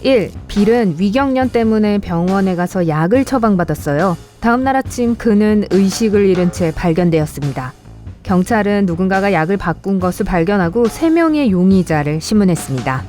1. 빌은 위경련 때문에 병원에 가서 약을 처방받았어요. 다음날 아침 그는 의식을 잃은 채 발견되었습니다. 경찰은 누군가가 약을 바꾼 것을 발견하고 3명의 용의자를 신문했습니다.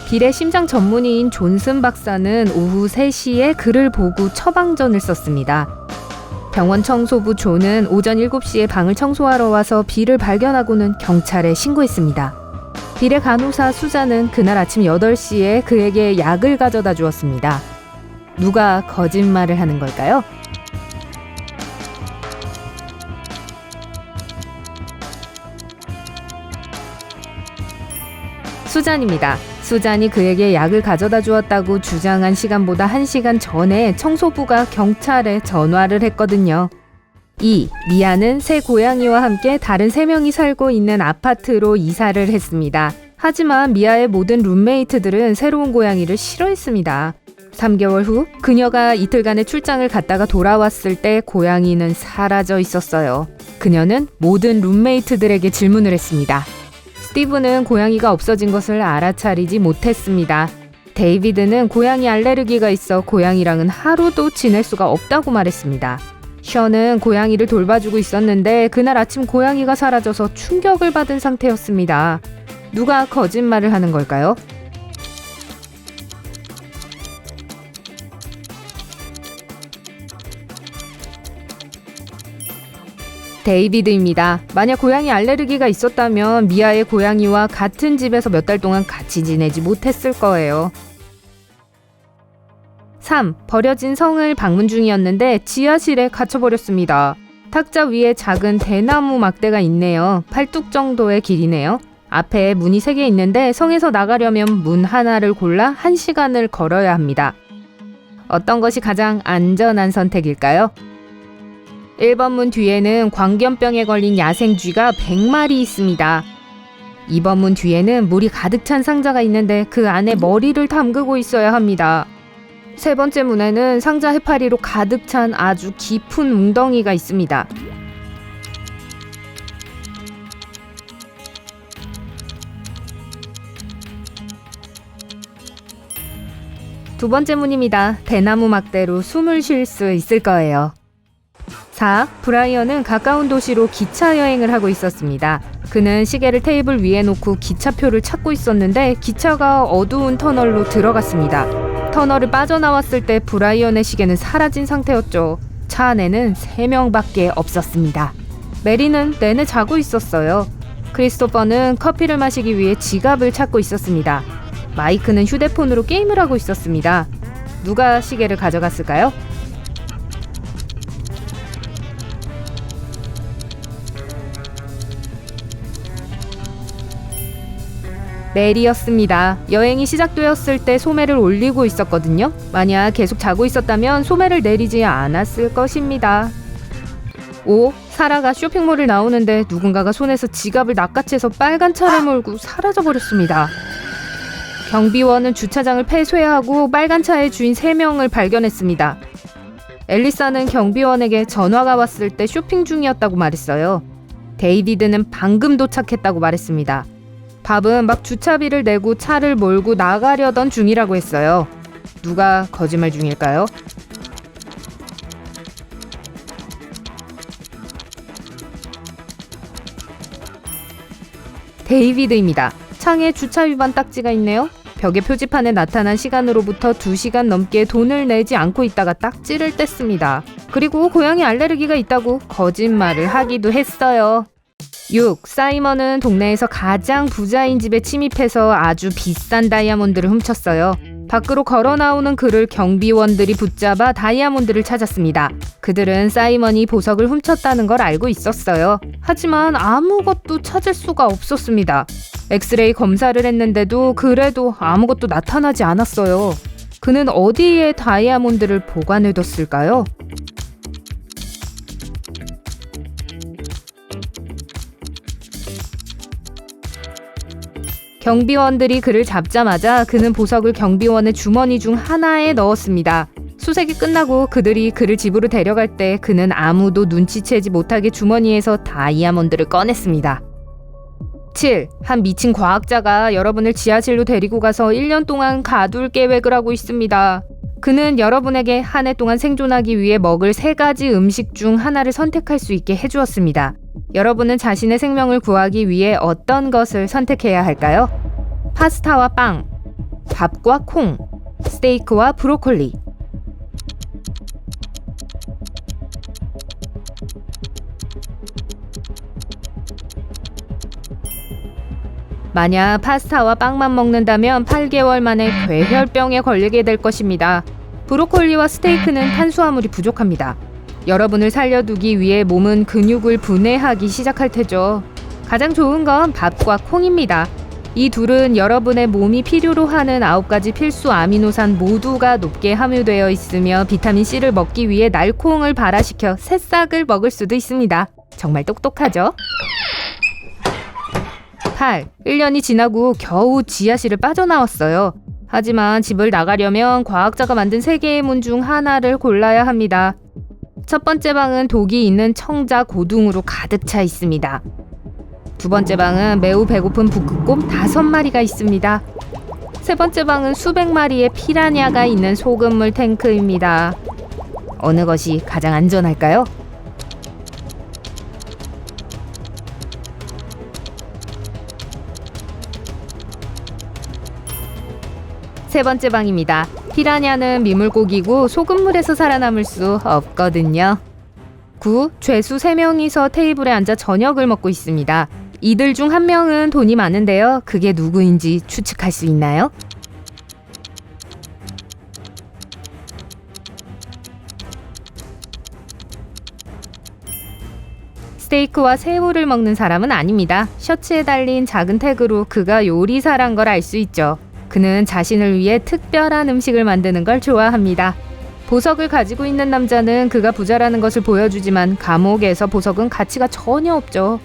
빌의 심장 전문의인 존슨 박사는 오후 3시에 그를 보고 처방전을 썼습니다. 병원 청소부 존은 오전 7시에 방을 청소하러 와서 빌을 발견하고는 경찰에 신고했습니다. 빌의 간호사 수잔은 그날 아침 8시에 그에게 약을 가져다 주었습니다. 누가 거짓말을 하는 걸까요? 수잔입니다. 수잔이 그에게 약을 가져다 주었다고 주장한 시간보다 1시간 전에 청소부가 경찰에 전화를 했거든요. 2. 미아는 새 고양이와 함께 다른 3명이 살고 있는 아파트로 이사를 했습니다. 하지만 미아의 모든 룸메이트들은 새로운 고양이를 싫어했습니다. 3개월 후 그녀가 이틀간의 출장을 갔다가 돌아왔을 때 고양이는 사라져 있었어요. 그녀는 모든 룸메이트들에게 질문을 했습니다. 스티브는 고양이가 없어진 것을 알아차리지 못했습니다. 데이비드는 고양이 알레르기가 있어 고양이랑은 하루도 지낼 수가 없다고 말했습니다. 션은 고양이를 돌봐주고 있었는데 그날 아침 고양이가 사라져서 충격을 받은 상태였습니다. 누가 거짓말을 하는 걸까요? 데이비드입니다. 만약 고양이 알레르기가 있었다면 미아의 고양이와 같은 집에서 몇 달 동안 같이 지내지 못했을 거예요. 3. 버려진 성을 방문 중이었는데 지하실에 갇혀버렸습니다. 탁자 위에 작은 대나무 막대가 있네요. 팔뚝 정도의 길이네요. 앞에 문이 3개 있는데 성에서 나가려면 문 하나를 골라 1시간을 걸어야 합니다. 어떤 것이 가장 안전한 선택일까요? 1번 문 뒤에는 광견병에 걸린 야생쥐가 100마리 있습니다. 2번 문 뒤에는 물이 가득 찬 상자가 있는데 그 안에 머리를 담그고 있어야 합니다. 3번째 문에는 상자 해파리로 가득 찬 아주 깊은 웅덩이가 있습니다. 두 번째 문입니다. 대나무 막대로 숨을 쉴 수 있을 거예요. 4. 브라이언은 가까운 도시로 기차 여행을 하고 있었습니다. 그는 시계를 테이블 위에 놓고 기차표를 찾고 있었는데 기차가 어두운 터널로 들어갔습니다. 터널을 빠져나왔을 때 브라이언의 시계는 사라진 상태였죠. 차 안에는 3명밖에 없었습니다. 메리는 내내 자고 있었어요. 크리스토퍼는 커피를 마시기 위해 지갑을 찾고 있었습니다. 마이크는 휴대폰으로 게임을 하고 있었습니다. 누가 시계를 가져갔을까요? 메리였습니다. 여행이 시작되었을 때 소매를 올리고 있었거든요. 만약 계속 자고 있었다면 소매를 내리지 않았을 것입니다. 5. 사라가 쇼핑몰을 나오는데 누군가가 손에서 지갑을 낚아채서 빨간 차를 몰고 사라져버렸습니다. 경비원은 주차장을 폐쇄하고 빨간 차의 주인 3명을 발견했습니다. 앨리사는 경비원에게 전화가 왔을 때 쇼핑 중이었다고 말했어요. 데이비드는 방금 도착했다고 말했습니다. 밥은 막 주차비를 내고 차를 몰고 나가려던 중이라고 했어요. 누가 거짓말 중일까요? 데이비드입니다. 창에 주차 위반 딱지가 있네요. 벽의 표지판에 나타난 시간으로부터 2시간 넘게 돈을 내지 않고 있다가 딱지를 뗐습니다. 그리고 고양이 알레르기가 있다고 거짓말을 하기도 했어요. 6. 사이먼은 동네에서 가장 부자인 집에 침입해서 아주 비싼 다이아몬드를 훔쳤어요. 밖으로 걸어 나오는 그를 경비원들이 붙잡아 다이아몬드를 찾았습니다. 그들은 사이먼이 보석을 훔쳤다는 걸 알고 있었어요. 하지만 아무것도 찾을 수가 없었습니다. 엑스레이 검사를 했는데도 그래도 아무것도 나타나지 않았어요. 그는 어디에 다이아몬드를 보관해뒀을까요? 경비원들이 그를 잡자마자 그는 보석을 경비원의 주머니 중 하나에 넣었습니다. 수색이 끝나고 그들이 그를 집으로 데려갈 때 그는 아무도 눈치채지 못하게 주머니에서 다이아몬드를 꺼냈습니다. 7. 한 미친 과학자가 여러분을 지하실로 데리고 가서 1년 동안 가둘 계획을 하고 있습니다. 그는 여러분에게 한 해 동안 생존하기 위해 먹을 3가지 음식 중 하나를 선택할 수 있게 해주었습니다. 여러분은 자신의 생명을 구하기 위해 어떤 것을 선택해야 할까요? 파스타와 빵, 밥과 콩, 스테이크와 브로콜리. 만약 파스타와 빵만 먹는다면 8개월 만에 뇌혈병에 걸리게 될 것입니다. 브로콜리와 스테이크는 탄수화물이 부족합니다. 여러분을 살려두기 위해 몸은 근육을 분해하기 시작할 테죠. 가장 좋은 건 밥과 콩입니다. 이 둘은 여러분의 몸이 필요로 하는 9가지 필수 아미노산 모두가 높게 함유되어 있으며 비타민 C를 먹기 위해 날콩을 발화시켜 새싹을 먹을 수도 있습니다. 정말 똑똑하죠? 8. 1년이 지나고 겨우 지하실을 빠져나왔어요. 하지만 집을 나가려면 과학자가 만든 3개의 문 중 하나를 골라야 합니다. 첫 번째 방은 독이 있는 청자 고둥으로 가득 차 있습니다. 두 번째 방은 매우 배고픈 북극곰 5마리가 있습니다. 세 번째 방은 수백 마리의 피라냐가 있는 소금물 탱크입니다. 어느 것이 가장 안전할까요? 세 번째 방입니다. 피라냐는 민물고기고 소금물에서 살아남을 수 없거든요. 9. 죄수 3명이서 테이블에 앉아 저녁을 먹고 있습니다. 이들 중 한 명은 돈이 많은데요. 그게 누구인지 추측할 수 있나요? 스테이크와 새우를 먹는 사람은 아닙니다. 셔츠에 달린 작은 태그로 그가 요리사란 걸 알 수 있죠. 그는 자신을 위해 특별한 음식을 만드는 걸 좋아합니다. 보석을 가지고 있는 남자는 그가 부자라는 것을 보여주지만 감옥에서 보석은 가치가 전혀 없죠.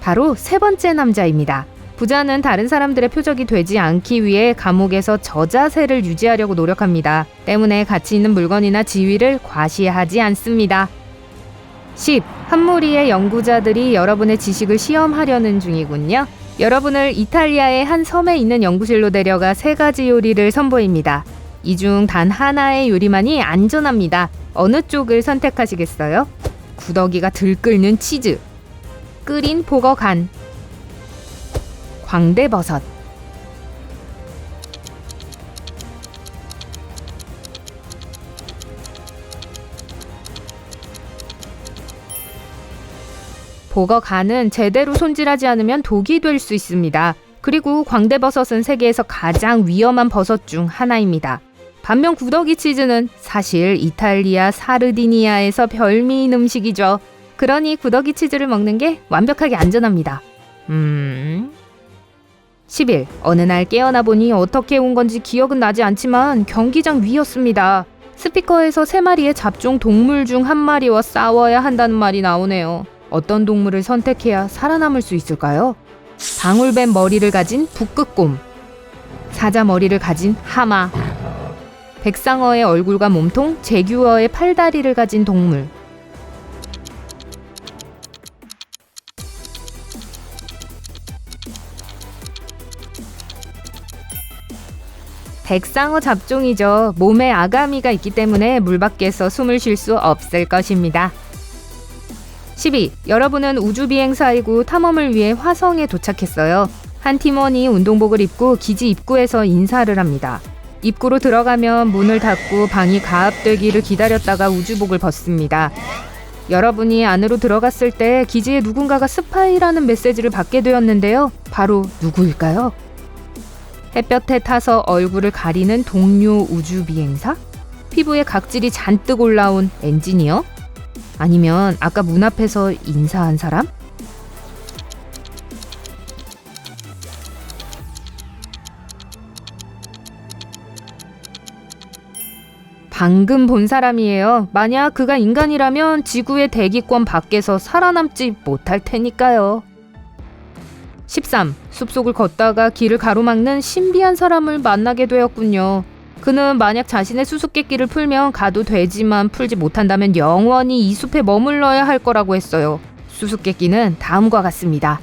바로 세 번째 남자입니다. 부자는 다른 사람들의 표적이 되지 않기 위해 감옥에서 저자세를 유지하려고 노력합니다. 때문에 가치 있는 물건이나 지위를 과시하지 않습니다. 10. 한 무리의 연구자들이 여러분의 지식을 시험하려는 중이군요. 여러분을 이탈리아의 한 섬에 있는 연구실로 데려가 3가지 요리를 선보입니다. 이 중 단 하나의 요리만이 안전합니다. 어느 쪽을 선택하시겠어요? 구더기가 들끓는 치즈, 끓인 보거 간, 광대버섯. 보거 간은 제대로 손질하지 않으면 독이 될 수 있습니다. 그리고 광대버섯은 세계에서 가장 위험한 버섯 중 하나입니다. 반면 구더기 치즈는 사실 이탈리아 사르디니아에서 별미인 음식이죠. 그러니 구더기 치즈를 먹는 게 완벽하게 안전합니다. 11. 어느 날 깨어나 보니 어떻게 온 건지 기억은 나지 않지만 경기장 위였습니다. 스피커에서 3마리의 잡종 동물 중 1마리와 싸워야 한다는 말이 나오네요. 어떤 동물을 선택해야 살아남을 수 있을까요? 방울뱀 머리를 가진 북극곰, 사자 머리를 가진 하마, 백상어의 얼굴과 몸통, 제규어의 팔다리를 가진 동물. 백상어 잡종이죠. 몸에 아가미가 있기 때문에 물 밖에서 숨을 쉴 수 없을 것입니다. 12. 여러분은 우주비행사이고 탐험을 위해 화성에 도착했어요. 한 팀원이 운동복을 입고 기지 입구에서 인사를 합니다. 입구로 들어가면 문을 닫고 방이 가압되기를 기다렸다가 우주복을 벗습니다. 여러분이 안으로 들어갔을 때 기지에 누군가가 스파이라는 메시지를 받게 되었는데요. 바로 누구일까요? 햇볕에 타서 얼굴을 가리는 동료 우주비행사? 피부에 각질이 잔뜩 올라온 엔지니어? 아니면 아까 문 앞에서 인사한 사람? 방금 본 사람이에요. 만약 그가 인간이라면 지구의 대기권 밖에서 살아남지 못할 테니까요. 13. 숲속을 걷다가 길을 가로막는 신비한 사람을 만나게 되었군요. 그는 만약 자신의 수수께끼를 풀면 가도 되지만 풀지 못한다면 영원히 이 숲에 머물러야 할 거라고 했어요. 수수께끼는 다음과 같습니다.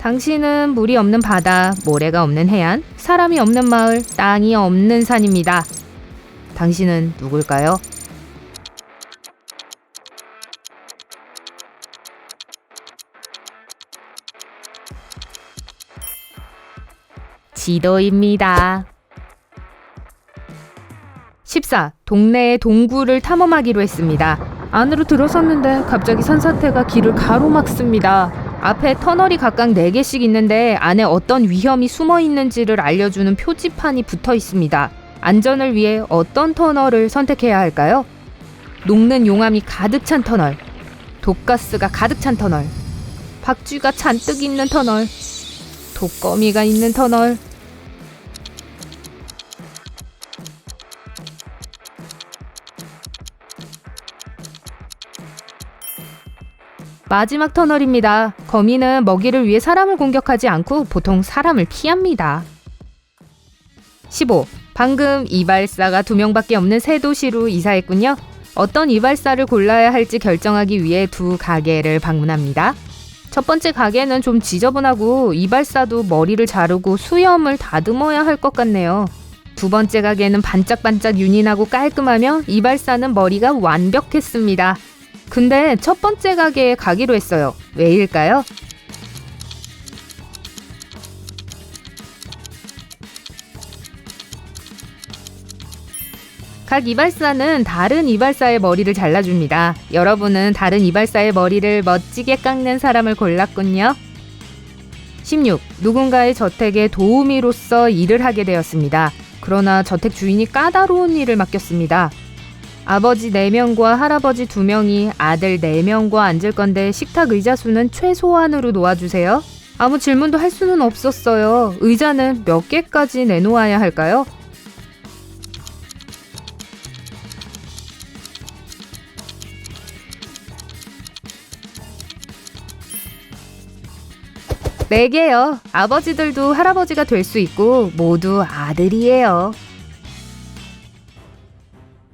당신은 물이 없는 바다, 모래가 없는 해안, 사람이 없는 마을, 땅이 없는 산입니다. 당신은 누굴까요? 지도입니다. 14. 동네의 동굴을 탐험하기로 했습니다. 안으로 들어섰는데 갑자기 산사태가 길을 가로막습니다. 앞에 터널이 각각 4개씩 있는데 안에 어떤 위험이 숨어 있는지를 알려주는 표지판이 붙어 있습니다. 안전을 위해 어떤 터널을 선택해야 할까요? 녹는 용암이 가득 찬 터널, 독가스가 가득 찬 터널, 박쥐가 잔뜩 있는 터널, 독거미가 있는 터널. 마지막 터널입니다. 거미는 먹이를 위해 사람을 공격하지 않고 보통 사람을 피합니다. 15. 방금 이발사가 2명밖에 없는 새 도시로 이사했군요. 어떤 이발사를 골라야 할지 결정하기 위해 2 가게를 방문합니다. 첫 번째 가게는 좀 지저분하고 이발사도 머리를 자르고 수염을 다듬어야 할 것 같네요. 2번째 가게는 반짝반짝 윤이 나고 깔끔하며 이발사는 머리가 완벽했습니다. 근데 첫 번째 가게에 가기로 했어요. 왜일까요? 각 이발사는 다른 이발사의 머리를 잘라줍니다. 여러분은 다른 이발사의 머리를 멋지게 깎는 사람을 골랐군요. 16. 누군가의 저택의 도우미로서 일을 하게 되었습니다. 그러나 저택 주인이 까다로운 일을 맡겼습니다. 아버지 4명과 할아버지 2명이 아들 4명과 앉을 건데 식탁 의자 수는 최소한으로 놓아주세요. 아무 질문도 할 수는 없었어요. 의자는 몇 개까지 내놓아야 할까요? 네 개요. 아버지들도 할아버지가 될 수 있고 모두 아들이에요.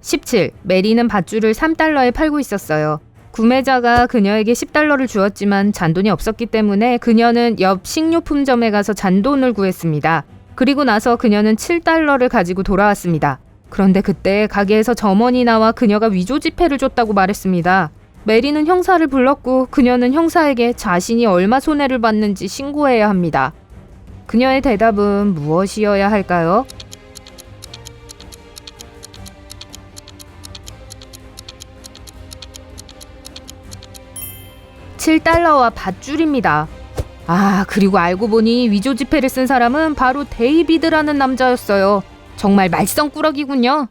17. 메리는 밧줄을 3달러에 팔고 있었어요. 구매자가 그녀에게 10달러를 주었지만 잔돈이 없었기 때문에 그녀는 옆 식료품점에 가서 잔돈을 구했습니다. 그리고 나서 그녀는 7달러를 가지고 돌아왔습니다. 그런데 그때 가게에서 점원이 나와 그녀가 위조 지폐를 줬다고 말했습니다. 메리는 형사를 불렀고 그녀는 형사에게 자신이 얼마 손해를 봤는지 신고해야 합니다. 그녀의 대답은 무엇이어야 할까요? 7달러와 밧줄입니다. 그리고 알고 보니 위조 지폐를 쓴 사람은 바로 데이비드라는 남자였어요. 정말 말썽꾸러기군요.